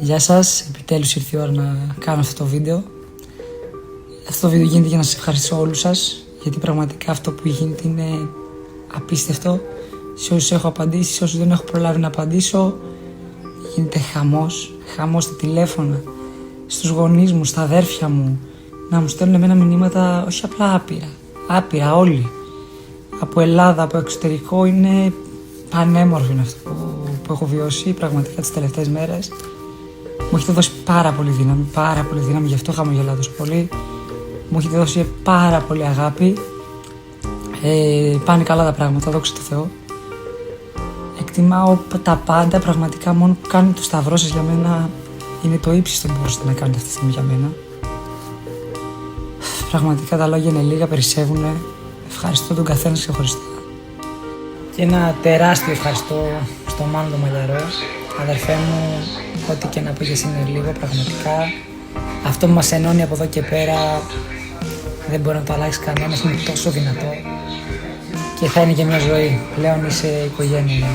Γεια σας, επιτέλους ήρθε η ώρα να κάνω αυτό το βίντεο. Αυτό το βίντεο γίνεται για να σας ευχαριστήσω όλους σας, γιατί πραγματικά αυτό που γίνεται είναι απίστευτο. Σε όσους έχω απαντήσει, σε όσους δεν έχω προλάβει να απαντήσω, γίνεται χαμός στα τηλέφωνα, στους γονείς μου, στα αδέρφια μου, να μου στέλνουν εμένα μηνύματα, όχι απλά άπειρα όλοι. Από Ελλάδα, από εξωτερικό, είναι πανέμορφο αυτό που έχω βιώσει πραγματικά τις τελευταίες μέρες. Μου έχετε δώσει πάρα πολύ δύναμη, γι' αυτό χαμογελάω τόσο πολύ. Μου έχετε δώσει πάρα πολύ αγάπη. Πάνε καλά τα πράγματα, δόξα τω Θεώ. Εκτιμάω τα πάντα, πραγματικά μόνο που κάνετε το σταυρό σας για μένα είναι το ύψιστο που μπορούσατε να κάνετε αυτή τη στιγμή για μένα. Πραγματικά τα λόγια είναι λίγα, περισσεύουνε. Ευχαριστώ τον καθένα ξεχωριστά. Και ένα τεράστιο ευχαριστώ στον Μάνο τον Μαλιαρό. Αδερφέ μου, ό,τι και να πω για είναι λίγο, πραγματικά. Αυτό που μας ενώνει από εδώ και πέρα δεν μπορεί να το αλλάξει κανένας, είναι τόσο δυνατό. Και θα είναι και μια ζωή. Πλέον είσαι οικογένεια.